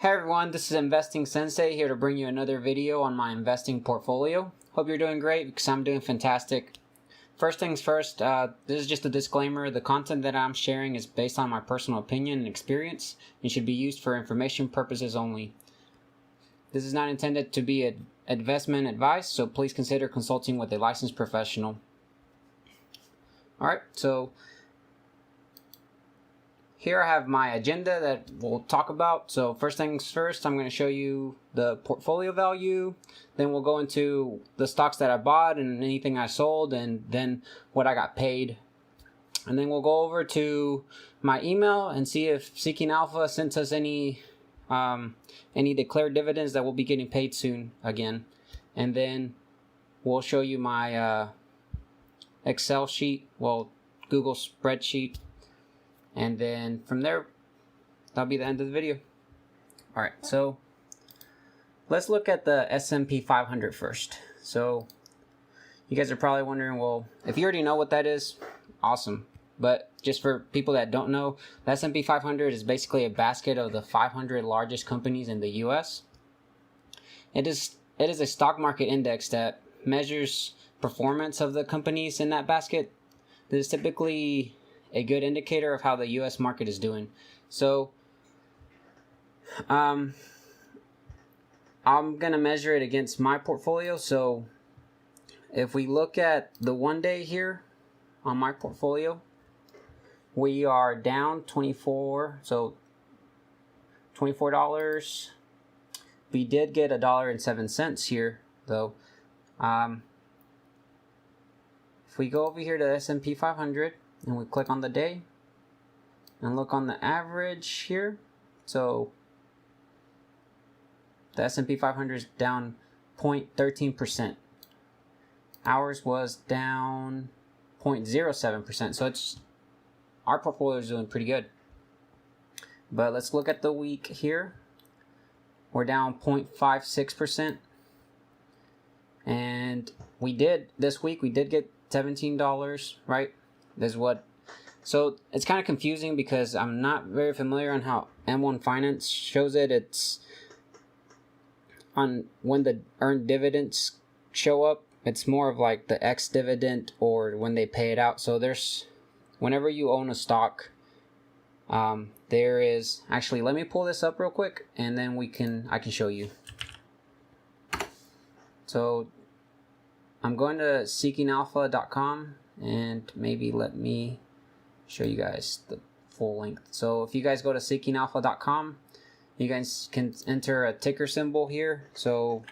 Hey everyone, this is Investing Sensei here to bring you another video on my investing portfolio. Hope you're doing great because I'm doing fantastic. First things first, this is just a disclaimer. The content that I'm sharing is based on my personal opinion and experience and should be used for information purposes only. This is not intended to be investment advice, so please consider consulting with a licensed professional. Alright, so here I have my agenda that we'll talk about. So first things first, I'm going to show you the portfolio value. Then we'll go into the stocks that I bought and anything I sold, and then what I got paid. And then we'll go over to my email and see if Seeking Alpha sent us any declared dividends that will be getting paid soon again. And then we'll show you my Excel sheet, Google spreadsheet. And then from there, that'll be the end of the video. Alright, so let's look at the S&P 500 first. So you guys are probably wondering, well, if you already know what that is, awesome. But just for people that don't know, the S&P 500 is basically a basket of the 500 largest companies in the US. It is a stock market index that measures performance of the companies in that basket. This is typically a good indicator of how the US market is doing. So I'm gonna measure it against my portfolio. So if we look at the 1 day here on my portfolio, we are down 24, so $24. We did get $1.07 here though. If we go over here to S&P 500 and we click on the day and look on the average here, so the S&P 500 is down 0.13%. Ours was down 0.07%. So our portfolio is doing pretty good. But let's look at the week here. We're down 0.56%. And this week we did get $17, right? So it's kind of confusing because I'm not very familiar on how M1 Finance shows it. It's on when the earned dividends show up. It's more of like the ex-dividend or when they pay it out. So whenever you own a stock, there is, actually, let me pull this up real quick and then I can show you. So I'm going to seekingalpha.com. And maybe let me show you guys the full length. So if you guys go to seekingalpha.com, you guys can enter a ticker symbol here. So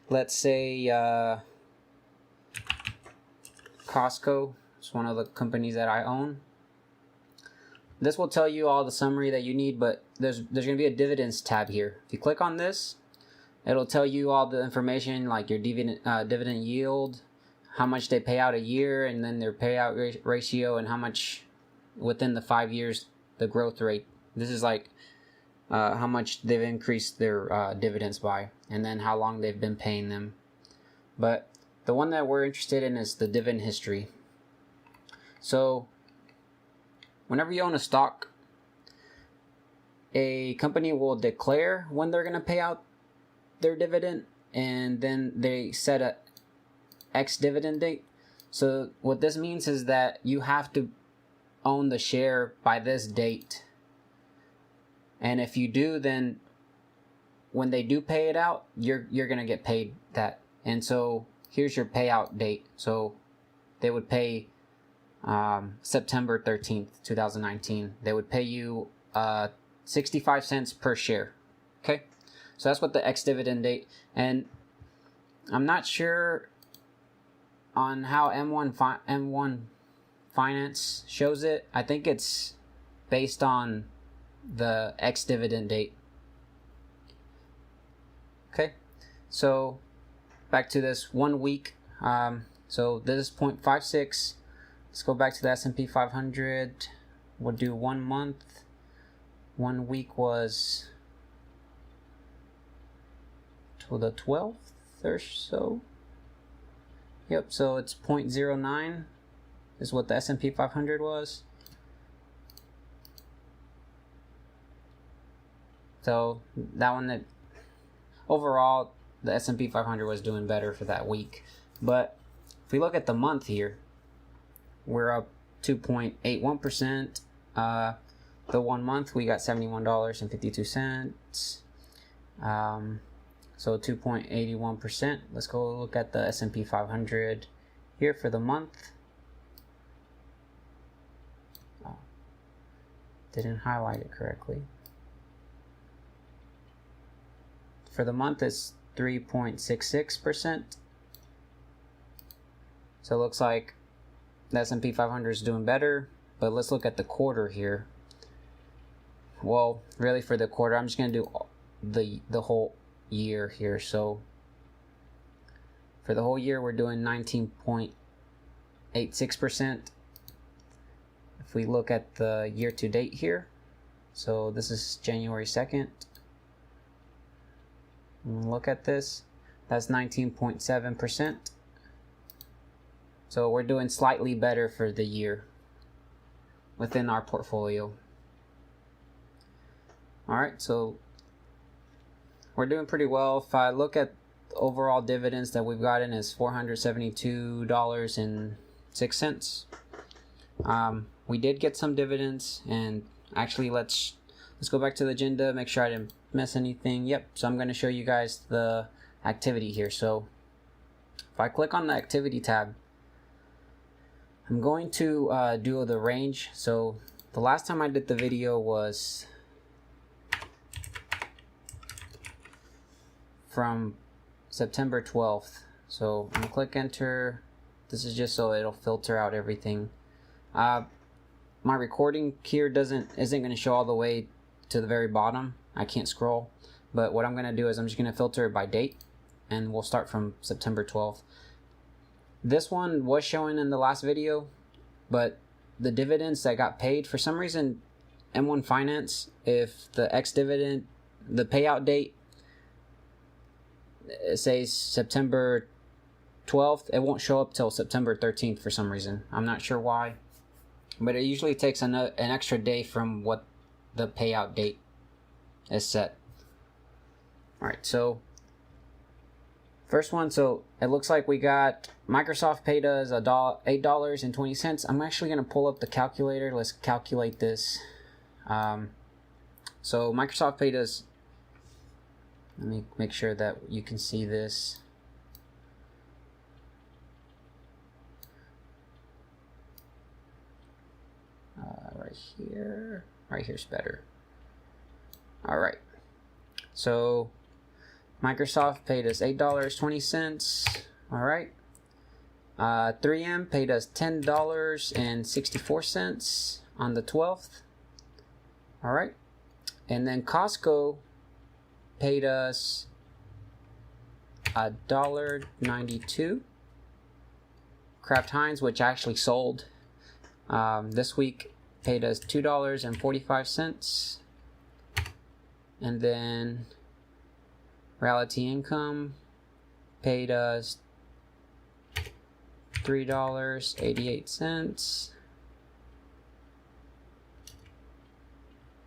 let's say Costco is one of the companies that I own. This will tell you all the summary that you need, but there's going to be a dividends tab here. If you click on this, it'll tell you all the information like your dividend yield, how much they pay out a year, and then their payout ratio, and how much within the 5 years, the growth rate. This is like how much they've increased their dividends by, and then how long they've been paying them. But the one that we're interested in is the dividend history. So whenever you own a stock, a company will declare when they're going to pay out their dividend, and then they set a ex-dividend date. So what this means is that you have to own the share by this date, and if you do, then when they do pay it out, you're gonna get paid that. And so here's your payout date. So they would pay September 13th 2019. They would pay you 65 cents per share. Okay, so that's what the ex-dividend date. And I'm not sure on how M1 Finance shows it. I think it's based on the ex-dividend date. Okay, so back to this 1 week. So this is 0.56. Let's go back to the S&P 500. We'll do 1 month. 1 week was till the 12th or so. Yep, so it's 0.09 is what the S&P 500 was. So that one, that overall the S&P 500 was doing better for that week. But if we look at the month here, we're up 2.81%. The 1 month we got $71.52. So 2.81%. Let's go look at the S&P 500 here for the month. Oh, didn't highlight it correctly. For the month it's 3.66%. So it looks like the S&P 500 is doing better. But let's look at the quarter here. Well, really for the quarter, I'm just going to do the whole year here. So for the whole year, we're doing 19.86%. If we look at the year to date here, so this is January 2nd. Look at this, that's 19.7%. So we're doing slightly better for the year within our portfolio. Alright, so we're doing pretty well. If I look at the overall dividends that we've gotten is $472.06. We did get some dividends, and actually let's go back to the agenda, make sure I didn't miss anything. Yep, so I'm going to show you guys the activity here. So if I click on the activity tab, I'm going to do the range. So the last time I did the video was from September 12th. So I'm gonna click enter. This is just so it'll filter out everything. My recording here isn't going to show all the way to the very bottom. I can't scroll, but what I'm going to do is I'm just going to filter it by date, and we'll start from September 12th. This one was showing in the last video, but the dividends that got paid, for some reason M1 Finance, if the ex-dividend, the payout date, it says September 12th, it won't show up till September 13th for some reason. I'm not sure why, but it usually takes an extra day from what the payout date is set. Alright, so first one, so it looks like we got Microsoft paid us $8.20. I'm actually going to pull up the calculator. Let's calculate this. So Microsoft paid us, let me make sure that you can see this. Right here's better. Alright, so Microsoft paid us $8.20. Alright, 3M paid us $10.64 on the 12th. Alright, and then Costco paid us $1.92. Kraft Heinz, which actually sold this week, paid us $2.45. And then Realty Income paid us $3.88.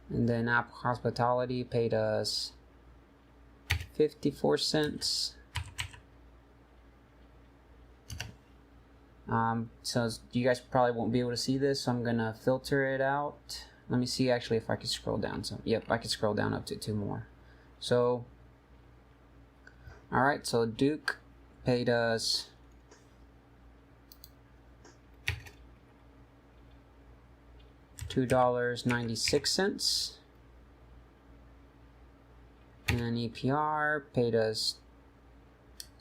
And then Apple Hospitality paid us 54 cents. So you guys probably won't be able to see this, so I'm gonna filter it out. Let me see actually if I can scroll down. So yep, I can scroll down up to 2 more. So alright, so Duke paid us $2.96. And EPR paid us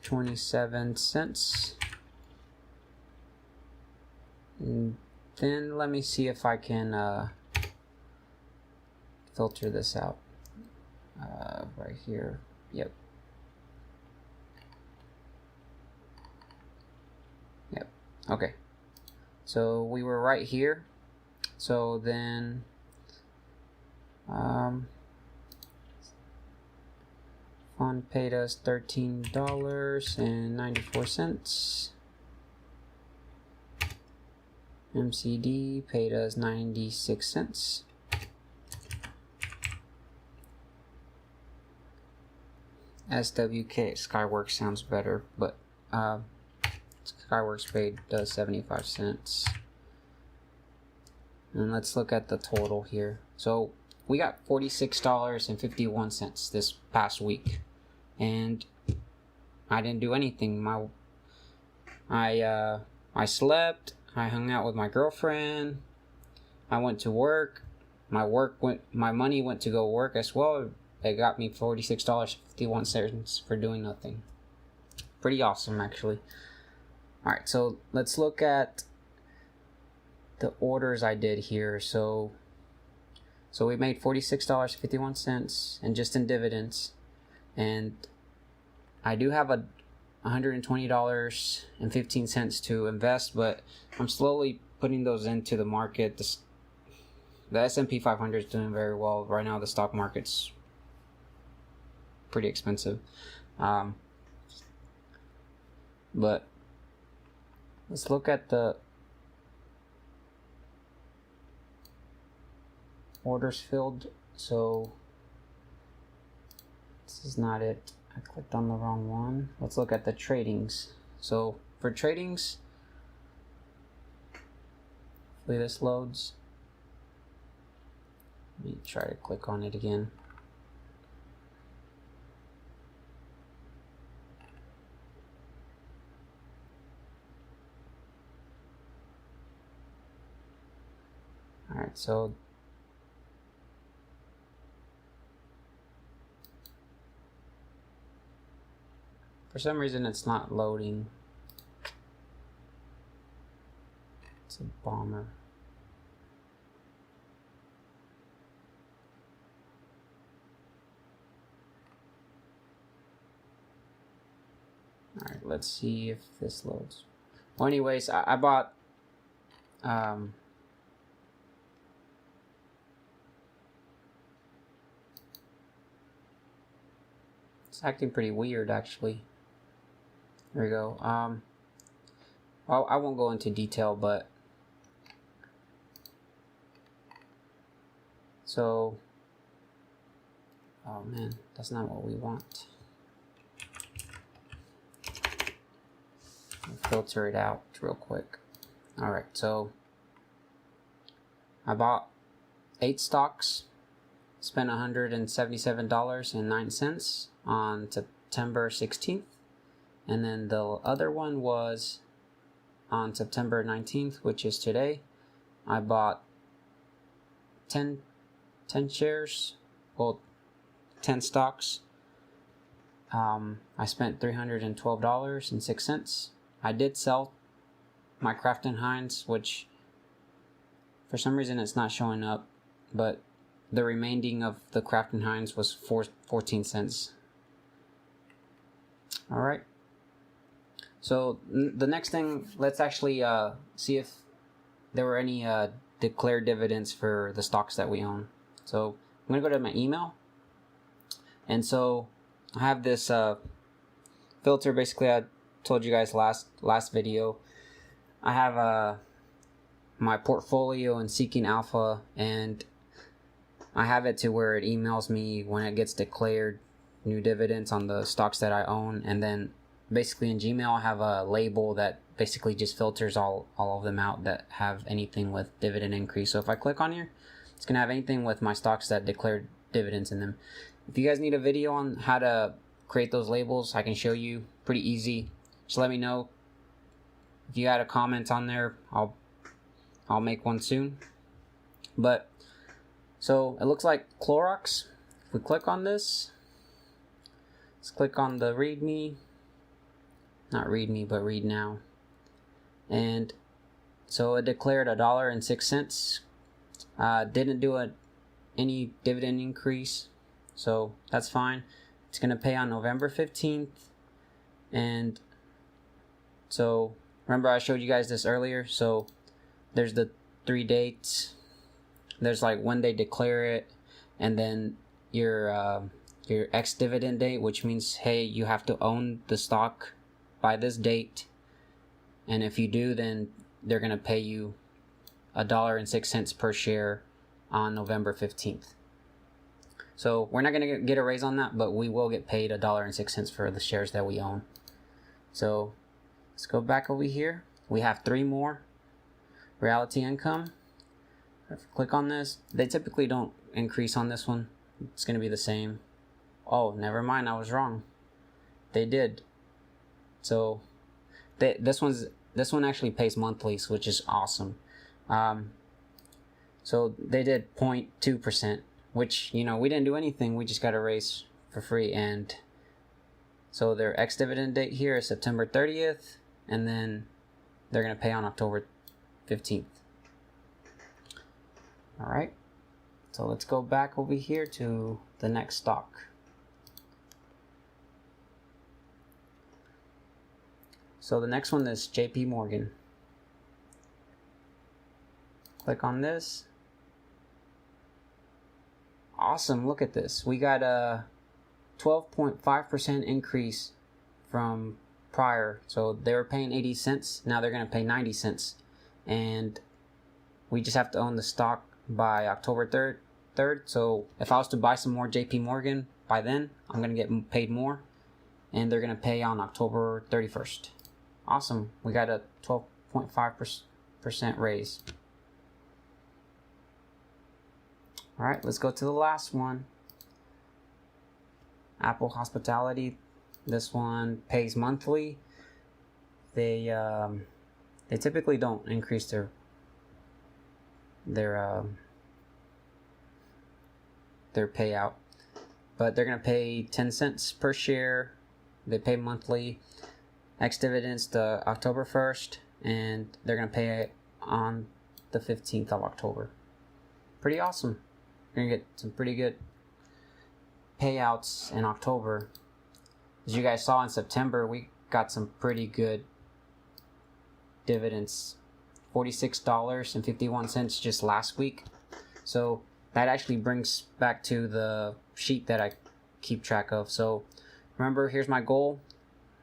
27 cents. And then let me see if I can filter this out. Right here. Yep. Okay. So we were right here. So then Fund paid us $13.94. MCD paid us 96 cents. SWK. Skyworks sounds better, but Skyworks paid 75 cents. And let's look at the total here. So we got $46.51 this past week, and I didn't do anything. I slept. I hung out with my girlfriend. I went to work. My money went to go work as well. It got me $46.51 for doing nothing. Pretty awesome, actually. All right, so let's look at the orders I did here. So we made $46.51 and just in dividends, and I do have a $120.15 to invest, but I'm slowly putting those into the market. The S&P 500 is doing very well right now. The stock market's pretty expensive, but let's look at the orders filled. So this is not it. I clicked on the wrong one. Let's look at the tradings. So for tradings, hopefully this loads. Let me try to click on it again. Alright, so for some reason it's not loading. It's a bomber. Alright, let's see if this loads. Well, anyways, I bought it's acting pretty weird, actually. There we go. Well, I won't go into detail, but so, oh man, that's not what we want. I'll filter it out real quick. All right, so I bought 8 stocks, spent $177.09 on September 16th. And then the other one was on September 19th, which is today. I bought 10 shares, well, 10 stocks. I spent $312.06. I did sell my Kraft & Heinz, which for some reason it's not showing up, but the remaining of the Kraft & Heinz was 14 cents. All right. So the next thing, let's actually see if there were any declared dividends for the stocks that we own. So I'm gonna go to my email, and so I have this filter. Basically, I told you guys last video. I have my portfolio in Seeking Alpha, and I have it to where it emails me when it gets declared new dividends on the stocks that I own, and then basically in Gmail I have a label that basically just filters all of them out that have anything with dividend increase. So if I click on here, it's gonna have anything with my stocks that declared dividends in them. If you guys need a video on how to create those labels, I can show you. Pretty easy. Just let me know. If you got a comment on there, I'll make one soon. But so it looks like Clorox. If we click on this, let's click on the README. Not README, but Read Now. And so it declared $1.06. Didn't do any dividend increase, so that's fine. It's gonna pay on November 15th. And so remember I showed you guys this earlier. So there's the 3 dates. There's like when they declare it, and then your ex-dividend date, which means, hey, you have to own the stock by this date, and if you do, then they're gonna pay you $1.06 per share on November 15th. So we're not going to get a raise on that, but we will get paid $1.06 for the shares that we own. So let's go back over here. We have 3 more. Reality income. Click on this. They typically don't increase on this one. It's going to be the same. Oh, never mind. I was wrong. They did. So this one actually pays monthly, which is awesome. So they did 0.2%, which, you know, we didn't do anything. We just got a raise for free. And so their ex-dividend date here is September 30th, and then they're going to pay on October 15th. All right. So let's go back over here to the next stock. So the next one is JP Morgan. Click on this. Awesome, look at this. We got a 12.5% increase from prior. So they were paying 80 cents. Now they're going to pay 90 cents. And we just have to own the stock by October 3rd. So if I was to buy some more JP Morgan by then, I'm going to get paid more. And they're going to pay on October 31st. Awesome. We got a 12.5% raise. All right, let's go to the last one. Apple Hospitality. This one pays monthly. They typically don't increase their payout, but they're gonna pay 10 cents per share. They pay monthly. Ex-dividends to October 1st, and they're gonna pay it on the 15th of October. Pretty awesome. You're gonna get some pretty good payouts in October. As you guys saw in September, we got some pretty good dividends. $46.51 just last week. So that actually brings back to the sheet that I keep track of. So remember, here's my goal.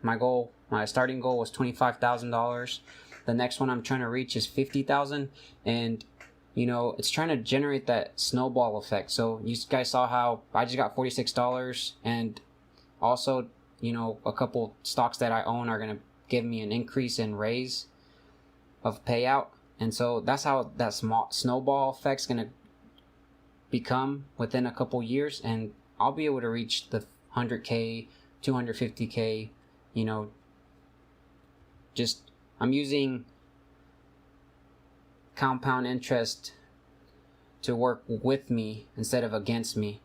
My starting goal was $25,000. The next one I'm trying to reach is $50,000, and you know, it's trying to generate that snowball effect. So you guys saw how I just got $46, and also, you know, a couple stocks that I own are gonna give me an increase in raise of payout, and so that's how that small snowball effect's gonna become within a couple years, and I'll be able to reach the 100K, 250K. You know, just I'm using compound interest to work with me instead of against me.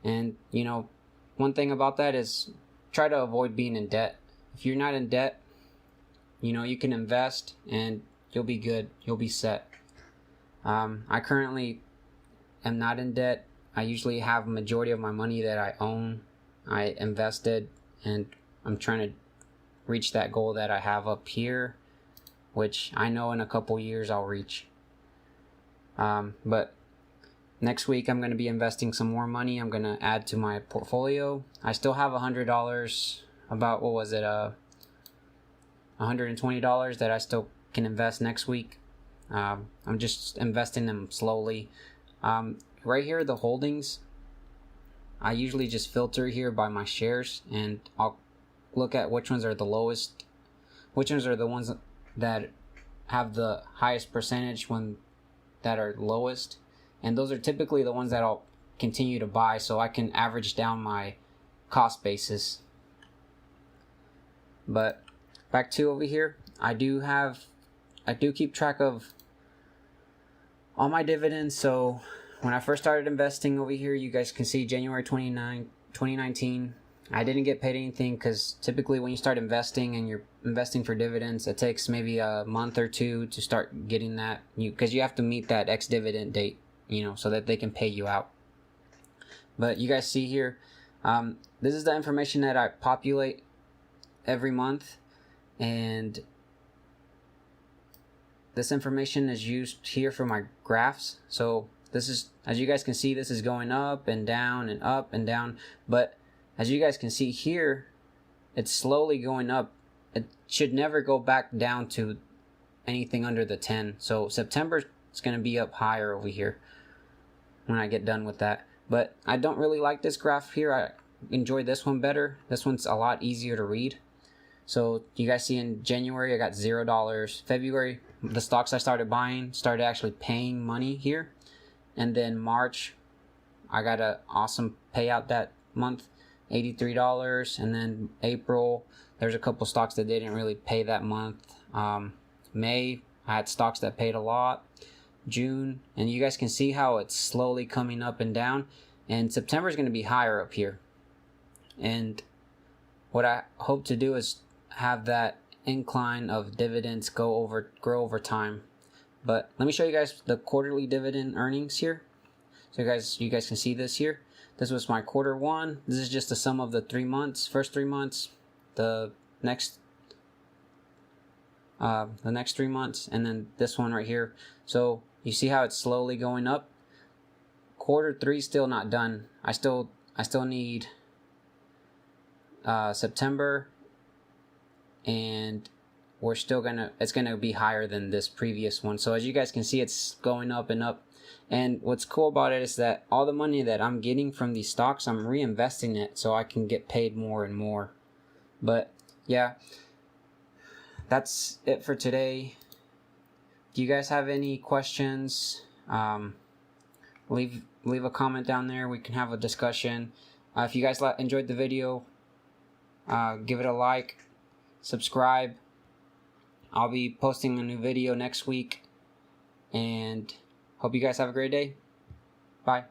And you know, one thing about that is try to avoid being in debt. If you're not in debt, you know, you can invest and you'll be good, you'll be set. I currently am not in debt. I usually have a majority of my money that I own, I invested, and I'm trying to reach that goal that I have up here, which I know in a couple years I'll reach. But next week I'm going to be investing some more money. I'm going to add to my portfolio. I still have $100, about, what was it, $120 that I still can invest next week. I'm just investing them slowly. Right here, the holdings, I usually just filter here by my shares, and I'll look at which ones are the lowest, which ones are the ones that have the highest percentage when that are lowest, and those are typically the ones that I'll continue to buy, so I can average down my cost basis. But back to over here, I do keep track of all my dividends. So when I first started investing over here, you guys can see January 2019, I didn't get paid anything, because typically when you start investing and you're investing for dividends, it takes maybe a month or two to start getting that, because you have to meet that ex-dividend date, you know, so that they can pay you out. But you guys see here, this is the information that I populate every month, and this information is used here for my graphs. So this is, as you guys can see, this is going up and down and up and down, but as you guys can see here, it's slowly going up. It should never go back down to anything under the 10. So September is going to be up higher over here when I get done with that. But I don't really like this graph here. I enjoy this one better. This one's a lot easier to read. So you guys see in January I got $0. February, the stocks I started buying started actually paying money here. And then March, I got an awesome payout that month, $83. And then April, there's a couple stocks that didn't really pay that month. May, I had stocks that paid a lot. June, and you guys can see how it's slowly coming up and down. And September is going to be higher up here. And what I hope to do is have that incline of dividends grow over time. But let me show you guys the quarterly dividend earnings here. So you guys can see this here. This was my quarter one. This is just the sum of the 3 months, first 3 months, the next 3 months, and then this one right here. So you see how it's slowly going up. Quarter three still not done. I still need September, and it's gonna be higher than this previous one. So as you guys can see, it's going up and up. And what's cool about it is that all the money that I'm getting from these stocks, I'm reinvesting it so I can get paid more and more. But yeah, that's it for today. Do you guys have any questions? Leave a comment down there. We can have a discussion. If you guys enjoyed the video, give it a like, subscribe. I'll be posting a new video next week, and hope you guys have a great day. Bye.